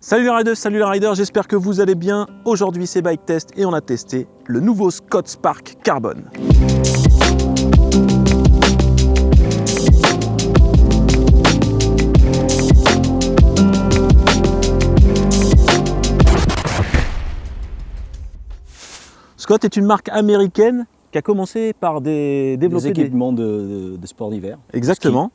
Salut les riders, j'espère que vous allez bien. Aujourd'hui c'est Bike Test et on a testé le nouveau Scott Spark Carbon. Scott est une marque américaine qui a commencé par développer des équipements de sport d'hiver. Exactement.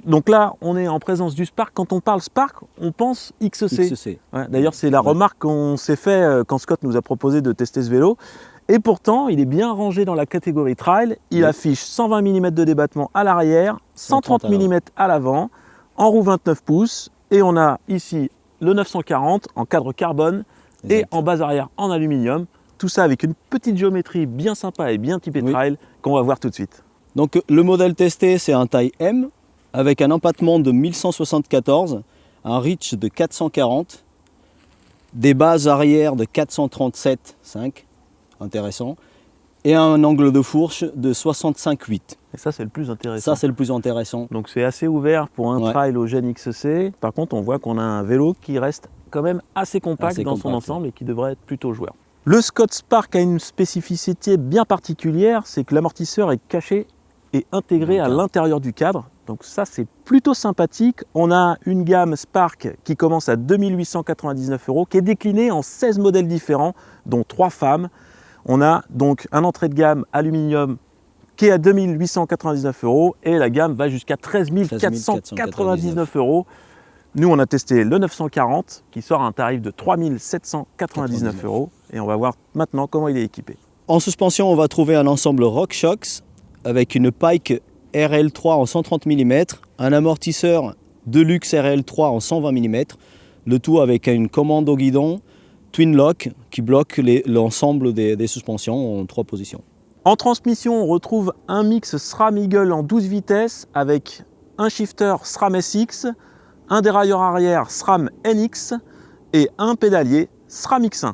Donc là, on est en présence du Spark. Quand on parle Spark, on pense XC. Ouais, d'ailleurs, c'est la remarque qu'on s'est fait quand Scott nous a proposé de tester ce vélo. Et pourtant, il est bien rangé dans la catégorie trail. Il affiche 120 mm de débattement à l'arrière, 130 mm à l'avant, en roue 29 pouces. Et on a ici le 940 en cadre carbone et en base arrière en aluminium. Tout ça avec une petite géométrie bien sympa et bien typée trail qu'on va voir tout de suite. Donc le modèle testé, c'est un taille M avec un empattement de 1174, un reach de 440, des bases arrière de 437,5, intéressant, et un angle de fourche de 65,8. Et ça, c'est le plus intéressant. Ça, c'est le plus intéressant. Donc c'est assez ouvert pour un trail au Gene XC. Par contre, on voit qu'on a un vélo qui reste quand même assez compact dans son ensemble et qui devrait être plutôt joueur. Le Scott Spark a une spécificité bien particulière, c'est que l'amortisseur est caché et intégré à l'intérieur du cadre. Donc ça, c'est plutôt sympathique. On a une gamme Spark qui commence à 2899 €, qui est déclinée en 16 modèles différents, dont 3 femmes. On a donc un entrée de gamme aluminium qui est à 2899 € et la gamme va jusqu'à 13 499 €. Nous, on a testé le 940 qui sort à un tarif de 3 799 € et on va voir maintenant comment il est équipé. En suspension, on va trouver un ensemble RockShox avec une Pike RL3 en 130 mm, un amortisseur Deluxe RL3 en 120 mm, le tout avec une commande au guidon Twin Lock qui bloque l'ensemble des suspensions en 3 positions. En transmission, on retrouve un mix SRAM Eagle en 12 vitesses avec un shifter SRAM SX, un dérailleur arrière SRAM NX et un pédalier SRAM X1.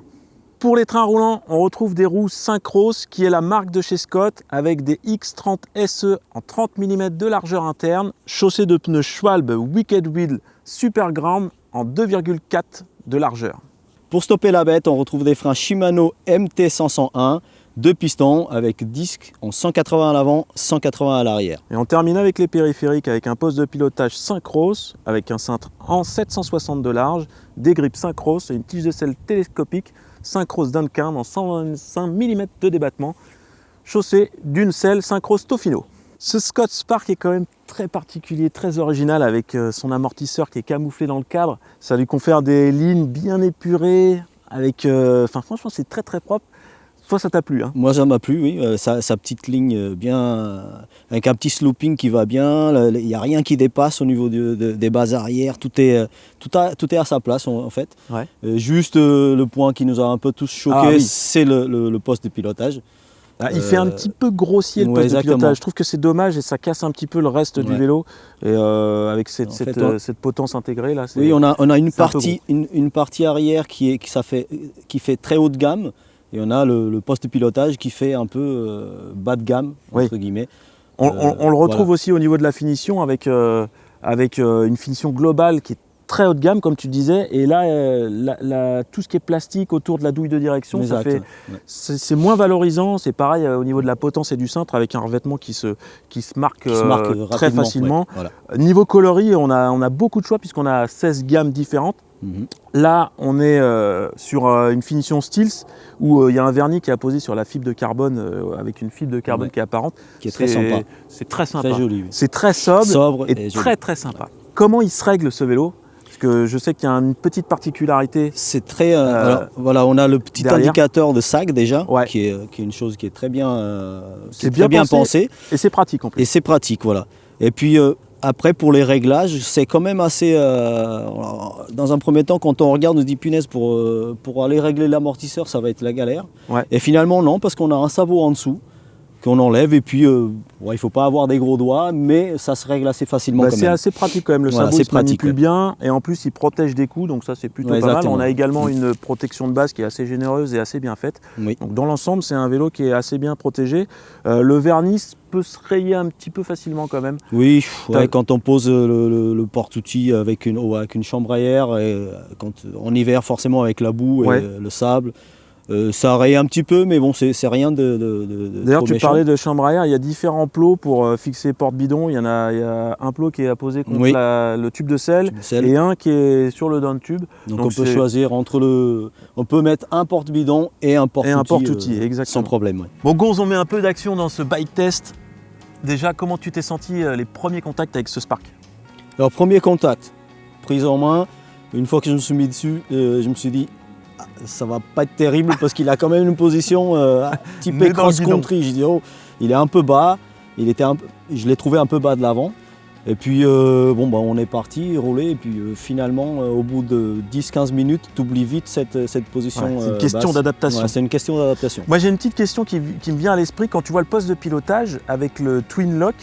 Pour les trains roulants, on retrouve des roues Syncros qui est la marque de chez Scott avec des X30 SE en 30 mm de largeur interne, chaussées de pneus Schwalbe Wicked Wheel Super Grand en 2,4 de largeur. Pour stopper la bête, on retrouve des freins Shimano MT501, 2 pistons avec disque en 180 à l'avant, 180 à l'arrière. Et on termine avec les périphériques avec un poste de pilotage Syncros avec un cintre en 760 de large, des grippes Syncros et une tige de selle télescopique Syncros Duncan en 125 mm de débattement, chaussée d'une selle Syncros Tofino. Ce Scott Spark est quand même très particulier, très original avec son amortisseur qui est camouflé dans le cadre. Ça lui confère des lignes bien épurées, avec, franchement c'est très propre. Toi, ça t'a plu hein? Moi, ça m'a plu, oui. Sa petite ligne bien, avec un petit sloping qui va bien. Il n'y a rien qui dépasse au niveau des bases arrière. Tout est à sa place, en fait. Ouais. Juste le point qui nous a un peu tous choqués, c'est le poste de pilotage. Il fait un petit peu grossier le poste de pilotage. Je trouve que c'est dommage et ça casse un petit peu le reste du vélo. Et avec cette potence intégrée là. Oui, on a une partie arrière qui fait très haut de gamme. Et on a le poste de pilotage qui fait un peu bas de gamme, entre guillemets. On le retrouve aussi au niveau de la finition avec une finition globale qui est très haut de gamme, comme tu disais. Et là, tout ce qui est plastique autour de la douille de direction, c'est moins valorisant. C'est pareil au niveau de la potence et du cintre avec un revêtement qui se marque très facilement. Voilà. Niveau coloris, on a beaucoup de choix puisqu'on a 16 gammes différentes. Là, on est sur une finition Steels où il y a un vernis qui est apposé sur la fibre de carbone avec une fibre de carbone qui est apparente. Qui est très sympa. C'est très sympa. Très joli. C'est très sobre et très sympa. Comment il se règle ce vélo? Parce que je sais qu'il y a une petite particularité. C'est très. Alors, voilà, on a le petit indicateur de sag déjà, qui est une chose qui est très bien, bien pensé. Et c'est pratique en plus. Et c'est pratique, voilà. Et puis. Après, pour les réglages, c'est quand même assez... dans un premier temps, quand on regarde, on se dit, punaise, pour aller régler l'amortisseur, ça va être la galère. Ouais. Et finalement, non, parce qu'on a un sabot en dessous qu'on enlève et puis il ne faut pas avoir des gros doigts, mais ça se règle assez facilement quand même. C'est assez pratique quand même, le sabot se manipule bien et en plus il protège des coups, donc ça c'est plutôt pas mal. On a également une protection de base qui est assez généreuse et assez bien faite. Donc dans l'ensemble c'est un vélo qui est assez bien protégé. Le vernis peut se rayer un petit peu facilement quand même. Oui, quand on pose le porte-outils avec une chambre à air, et en hiver forcément avec la boue et le sable. Ça raye un petit peu, mais bon, c'est rien de D'ailleurs, tu parlais de chambre à air, il y a différents plots pour fixer porte-bidon. Il y a un plot qui est apposé contre le tube de sel et un qui est sur le down tube. Donc on peut choisir on peut mettre un porte-bidon et un porte-outil sans problème. Bon, Gonz, on met un peu d'action dans ce bike test. Déjà, comment tu t'es senti les premiers contacts avec ce Spark? Alors, premier contact, prise en main. Une fois que je me suis mis dessus, je me suis dit, ça va pas être terrible parce qu'il a quand même une position typée cross-country. Je dis, il est un peu bas, je l'ai trouvé un peu bas de l'avant. Et puis on est parti, roulé, et puis finalement au bout de 10-15 minutes, tu oublies vite cette position. C'est une question d'adaptation. C'est une question d'adaptation. Moi j'ai une petite question qui me vient à l'esprit quand tu vois le poste de pilotage avec le Twin Lock,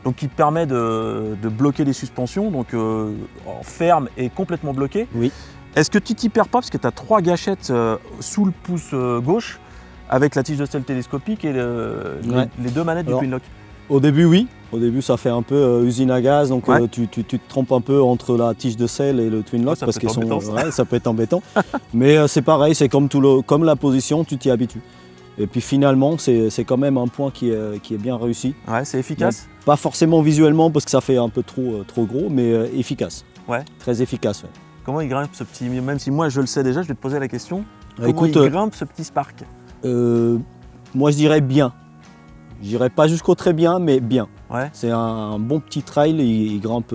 donc qui te permet de bloquer les suspensions, donc en ferme et complètement bloqué. Oui. Est-ce que tu t'y perds pas parce que tu as 3 gâchettes sous le pouce gauche avec la tige de sel télescopique et les 2 manettes du Twin Lock? Au début, oui. Au début, ça fait un peu usine à gaz, donc tu te trompes un peu entre la tige de sel et le Twin Lock parce qu'ils sont, ça peut être embêtant. Mais c'est pareil, c'est comme la position, tu t'y habitues. Et puis finalement, c'est quand même un point qui est bien réussi. Ouais, c'est efficace. Donc, pas forcément visuellement parce que ça fait un peu trop gros, mais efficace. Ouais. Très efficace. Ouais. Comment il grimpe ce petit, même si moi je le sais déjà, je vais te poser la question. Comment il grimpe ce petit Spark? Moi je dirais bien. Je dirais pas jusqu'au très bien, mais bien. Ouais. C'est un bon petit trail, il grimpe.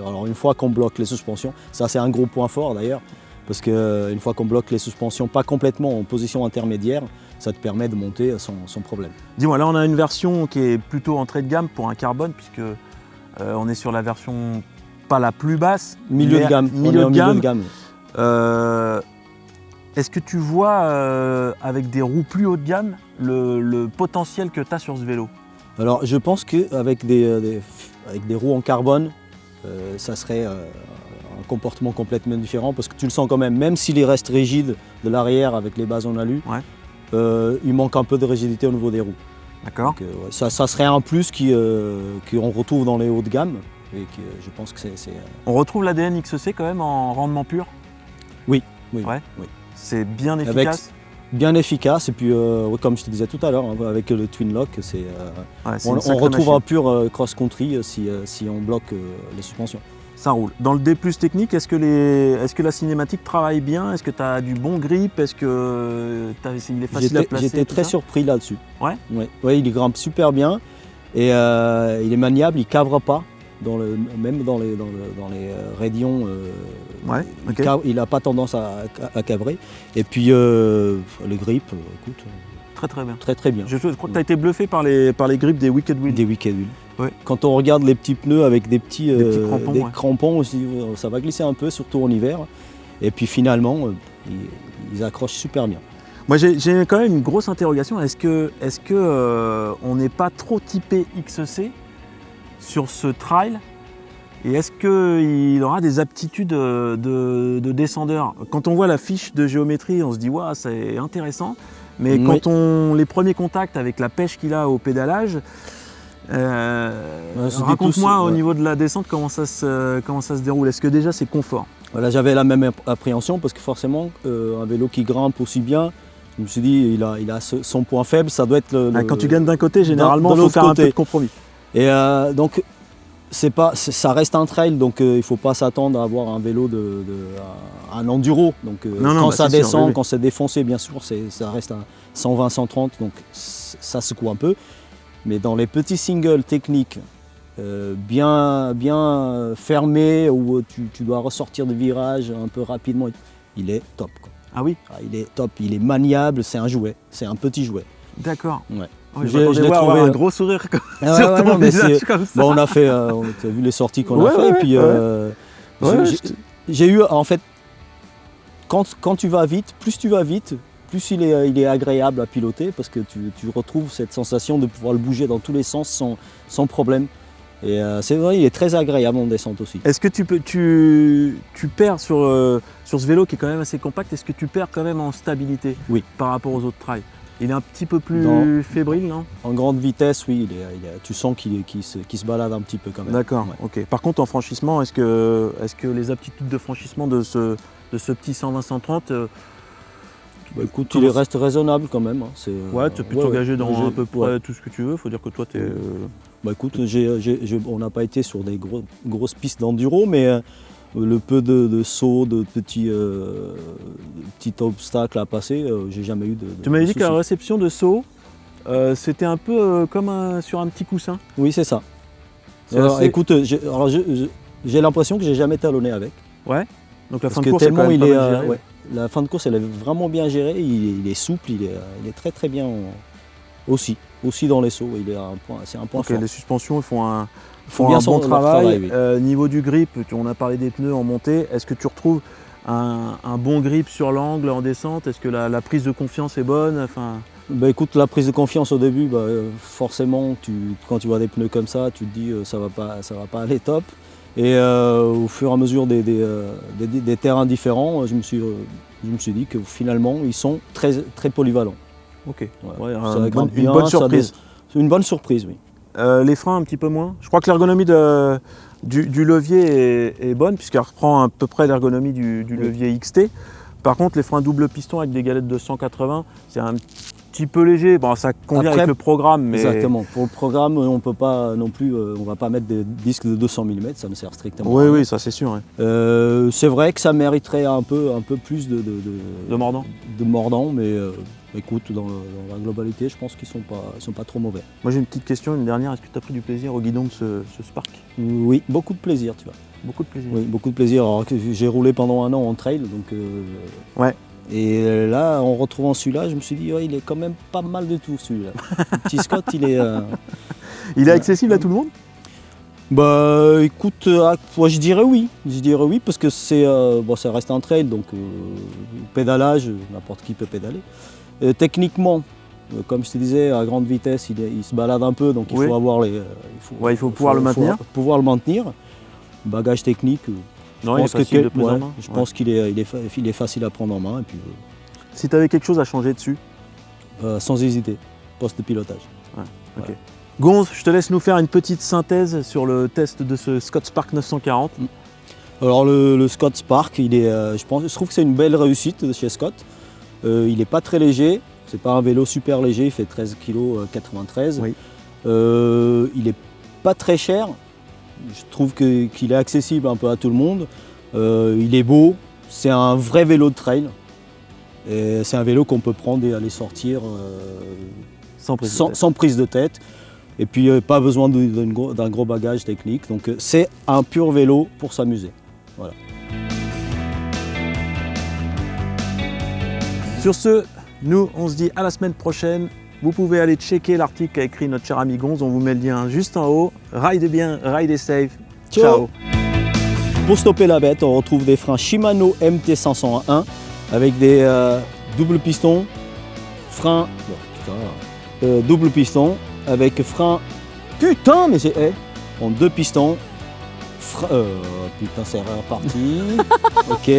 Alors une fois qu'on bloque les suspensions, ça c'est un gros point fort d'ailleurs, parce qu'une fois qu'on bloque les suspensions, pas complètement en position intermédiaire, ça te permet de monter sans problème. Dis-moi, là on a une version qui est plutôt entrée de gamme pour un carbone, puisque on est sur la version pas la plus basse, milieu de gamme. Milieu de gamme. Est-ce que tu vois avec des roues plus haut de gamme le potentiel que tu as sur ce vélo? Alors je pense qu'avec des roues en carbone, ça serait un comportement complètement différent parce que tu le sens quand même s'il reste rigide de l'arrière avec les bases en alu, il manque un peu de rigidité au niveau des roues. D'accord. Ça serait un plus qu'on retrouve dans les hauts de gamme. Et je pense que c'est... On retrouve l'ADN XC quand même en rendement pur? Oui. C'est bien efficace? Bien efficace, et puis comme je te disais tout à l'heure, avec le Twin Lock, on retrouve un pur cross-country si on bloque les suspensions. Ça roule. Dans le D+ technique, est-ce que la cinématique travaille bien? Est-ce que tu as du bon grip? Est-ce que il est facile à placer? J'étais très surpris là-dessus. Ouais, il grimpe super bien, et il est maniable, il ne cavre pas. Même dans les radions, il n'a pas tendance à cabrer. Et puis le grip, écoute, très bien. Très bien. Je crois que tu as été bluffé par les grips des Wicked Wheel. Des Wicked Wheel. Ouais. Quand on regarde les petits pneus avec des petits crampons, aussi, ça va glisser un peu, surtout en hiver. Et puis finalement, ils accrochent super bien. Moi j'ai quand même une grosse interrogation. Est-ce que on n'est pas trop typé XC sur ce trail, et est-ce qu'il aura des aptitudes de descendeur? Quand on voit la fiche de géométrie, on se dit waouh, c'est intéressant, mais quand les premiers contacts avec la pêche qu'il a au pédalage, raconte-moi au niveau de la descente comment ça se déroule. Est-ce que déjà c'est confort? Voilà, j'avais la même appréhension parce que forcément un vélo qui grimpe aussi bien, je me suis dit il a son point faible, ça doit être quand tu gagnes d'un côté, généralement il faut faire un peu de compromis. Et donc ça reste un trail, donc il ne faut pas s'attendre à avoir un vélo un enduro. Donc quand ça descend, quand c'est défoncé, bien sûr, ça reste à 120-130, donc ça secoue un peu. Mais dans les petits singles techniques, bien fermés, où tu dois ressortir de virage un peu rapidement, il est top, quoi. Ah oui? Il est top, il est maniable, c'est un jouet, c'est un petit jouet. D'accord. Ouais. Je l'ai trouvé un gros sourire sur ton visage comme ça. Bon, on a fait, tu as vu les sorties qu'on a fait, et puis j'ai eu en fait, quand tu vas vite, plus tu vas vite, plus il est agréable à piloter parce que tu retrouves cette sensation de pouvoir le bouger dans tous les sens sans problème. Et c'est vrai, il est très agréable en descente aussi. Est-ce que tu perds sur ce vélo qui est quand même assez compact, est-ce que tu perds quand même en stabilité par rapport aux autres trails? Il est un petit peu plus fébrile, non? En grande vitesse, oui, tu sens qu'il se balade un petit peu quand même. D'accord, ok. Par contre, en franchissement, est-ce que les aptitudes de franchissement de ce petit 120-130 écoute, il reste raisonnable quand même. Hein. Ouais, tu es plutôt engagé dans à peu près tout ce que tu veux. Il faut dire que toi, tu es... écoute, on n'a pas été sur des grosses pistes d'enduro, mais le peu de sauts, de petits obstacles à passer, j'ai jamais eu de Tu m'avais dit soucis. qu'à la réception de saut, c'était un peu comme sur un petit coussin. Oui, c'est ça. Assez... Écoute, j'ai l'impression que j'ai jamais talonné avec. Ouais. Donc la fin Parce de course tellement est quand même pas mal gérée. la fin de course, elle est vraiment bien gérée. Il est souple, il est très très bien aussi dans les sauts. C'est un point fort. Les suspensions, ils font un bien bon travail. Oui. Niveau du grip, on a parlé des pneus en montée. Est-ce que tu retrouves un bon grip sur l'angle en descente? Est-ce que la prise de confiance est bonne? Écoute, la prise de confiance au début, forcément, quand tu vois des pneus comme ça, tu te dis ça va pas aller top. Et au fur et à mesure des terrains différents, je me suis dit que finalement, ils sont très, très polyvalents. Ok, Voilà. une bonne surprise. C'est une bonne surprise, oui. Les freins un petit peu moins. Je crois que l'ergonomie du levier est bonne puisqu'elle reprend à peu près l'ergonomie du levier XT. Par contre, les freins double piston avec des galettes de 180, c'est un petit peu léger. Bon, ça convient avec le programme. Mais... Exactement. Pour le programme, on peut pas non plus, on va pas mettre des disques de 200 mm, ça ne sert strictement à rien. Oui, ça c'est sûr. C'est vrai que ça mériterait un peu plus de mordant. De mordant, mais écoute, dans la globalité, je pense qu'ils sont pas trop mauvais. Moi j'ai une petite question, une dernière. Est-ce que tu as pris du plaisir au guidon de ce Spark? Oui, beaucoup de plaisir, tu vois. Beaucoup de plaisir. Oui, beaucoup de plaisir. Alors que j'ai roulé pendant un an en trail, donc. Ouais. Et là, en retrouvant celui-là, je me suis dit, il est quand même pas mal de tout celui-là. Le petit Scott, il est. Il est accessible à tout le monde? Écoute, moi je dirais oui. Je dirais oui parce que ça reste un trail, donc pédalage, n'importe qui peut pédaler. Techniquement, comme je te disais, à grande vitesse, il se balade un peu, donc il faut avoir les. Il faut pouvoir le maintenir. Pouvoir le maintenir. Bagage technique. Je pense qu'il est facile à prendre en main. Et puis, si tu avais quelque chose à changer dessus? Sans hésiter, poste de pilotage. Ouais, okay. Voilà. Gonz, je te laisse nous faire une petite synthèse sur le test de ce Scott Spark 940. Alors le Scott Spark, je trouve que c'est une belle réussite de chez Scott. Il n'est pas très léger, c'est pas un vélo super léger, il fait 13 kg 93. Oui. Il n'est pas très cher. Je trouve qu'il est accessible un peu à tout le monde. Il est beau, c'est un vrai vélo de trail. Et c'est un vélo qu'on peut prendre et aller sortir sans prise de tête. Et puis pas besoin d'un gros bagage technique. Donc c'est un pur vélo pour s'amuser. Voilà. Sur ce, nous on se dit à la semaine prochaine. Vous pouvez aller checker l'article qu'a écrit notre cher ami Gonz, on vous met le lien juste en haut. Ride bien, ride safe. Ciao. Pour stopper la bête, on retrouve des freins Shimano MT501 avec des double pistons, freins double piston avec frein en deux pistons. Putain, c'est reparti. Ok.